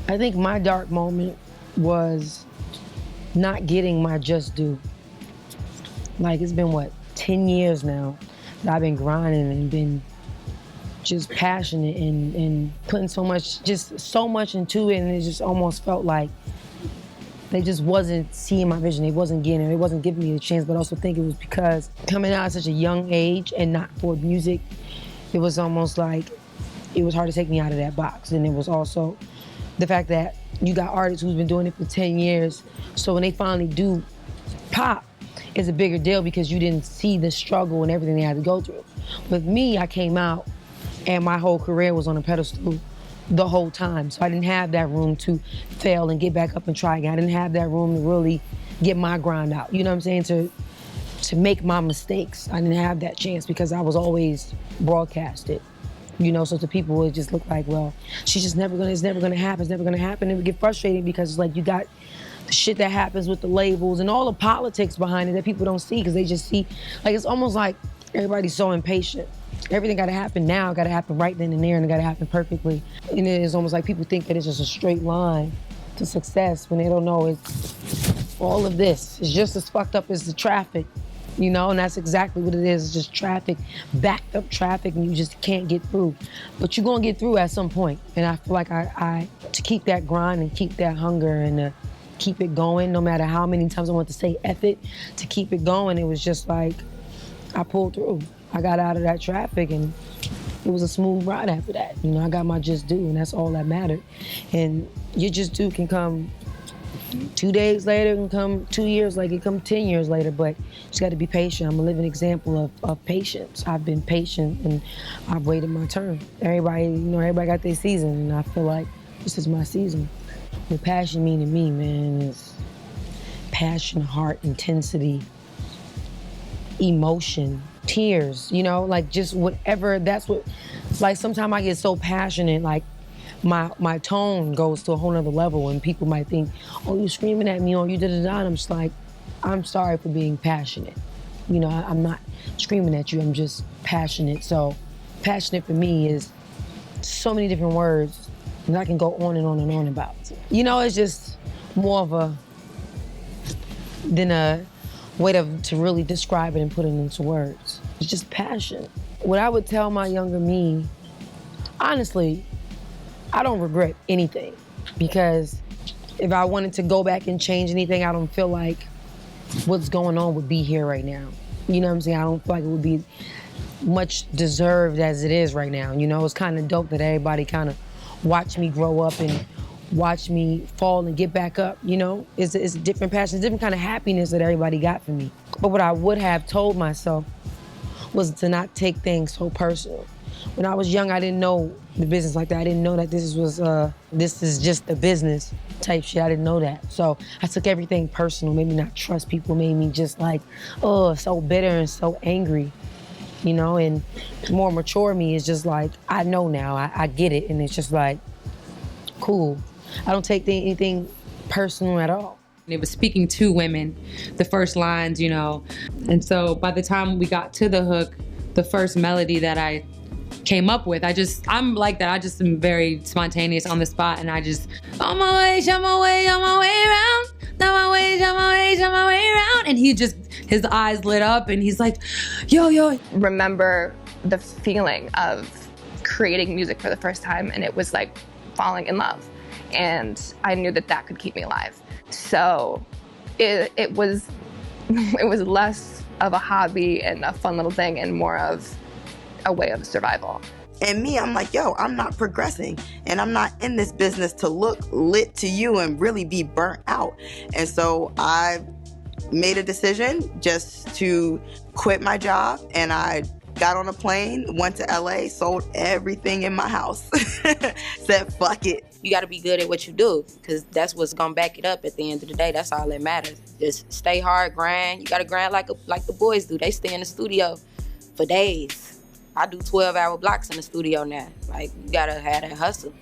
I think my dark moment was not getting my just due. Like, it's been, what, 10 years now that I've been grinding and been just passionate and putting so much into it, and it just almost felt like they just wasn't seeing my vision. They wasn't getting it. They wasn't giving me the chance, but I also think it was because coming out at such a young age and not for music, it was almost like it was hard to take me out of that box. And it was also the fact that you got artists who's been doing it for 10 years, so when they finally do pop, it's a bigger deal because you didn't see the struggle and everything they had to go through. With me, I came out and my whole career was on a pedestal the whole time. So I didn't have that room to fail and get back up and try again. I didn't have that room to really get my grind out. You know what I'm saying? To make my mistakes. I didn't have that chance because I was always broadcasted. You know, so to people it would just look like, well, it's never gonna happen. It would get frustrating because it's like you got the shit that happens with the labels and all the politics behind it that people don't see because they just see, like, it's almost like everybody's so impatient. Everything gotta happen now, gotta happen right then and there, and it gotta happen perfectly. And it is almost like people think that it's just a straight line to success when they don't know it's all of this. It's just as fucked up as the traffic, you know, and that's exactly what it is. It's just traffic, backed up traffic, and you just can't get through. But you're gonna get through at some point. And I feel like I to keep that grind and keep that hunger and keep it going, no matter how many times I want to say F it, to keep it going, it was just like, I pulled through. I got out of that traffic and it was a smooth ride after that. You know, I got my just due and that's all that mattered. And your just due can come 2 days later, it can come 2 years later, it can come 10 years later, but you just gotta be patient. I'm a living example of patience. I've been patient and I've waited my turn. Everybody got their season, and I feel like this is my season. What passion mean to me, man, is passion, heart, intensity, emotion, tears, you know, like just whatever. That's what, like sometimes I get so passionate, like my tone goes to a whole nother level and people might think, oh, you screaming at me, or you da-da-da, and I'm just like, I'm sorry for being passionate. You know, I'm not screaming at you, I'm just passionate. So passionate for me is so many different words that I can go on and on and on about. You know, it's just more of a way to really describe it and put it into words. It's just passion. What I would tell my younger me, honestly, I don't regret anything, because if I wanted to go back and change anything, I don't feel like what's going on would be here right now. You know what I'm saying? I don't feel like it would be much deserved as it is right now. You know, it's kind of dope that everybody kind of watched me grow up and watch me fall and get back up, you know? It's a different passion, it's a different kind of happiness that everybody got from me. But what I would have told myself was to not take things so personal. When I was young, I didn't know the business like that. I didn't know that this is just a business type shit. I didn't know that. So I took everything personal, made me not trust people, made me just like, oh, so bitter and so angry, you know? And more mature me is just like, I know now, I get it, and it's just like, cool. I don't take anything personal at all. It was speaking to women, the first lines, you know. And so by the time we got to the hook, the first melody that I came up with, I'm like that. I just am very spontaneous on the spot, and I just, on my way around, on my way around. And his eyes lit up and he's like, yo. Remember the feeling of creating music for the first time, and it was like falling in love. And I knew that could keep me alive. So it was less of a hobby and a fun little thing and more of a way of survival. And me, I'm like, yo, I'm not progressing, and I'm not in this business to look lit to you and really be burnt out. And so I made a decision just to quit my job, and I got on a plane, went to LA, sold everything in my house, said fuck it. You got to be good at what you do, because that's what's going to back it up at the end of the day. That's all that matters. Just stay hard, grind. You got to grind like the boys do. They stay in the studio for days. I do 12-hour blocks in the studio now. Like, you got to have that hustle.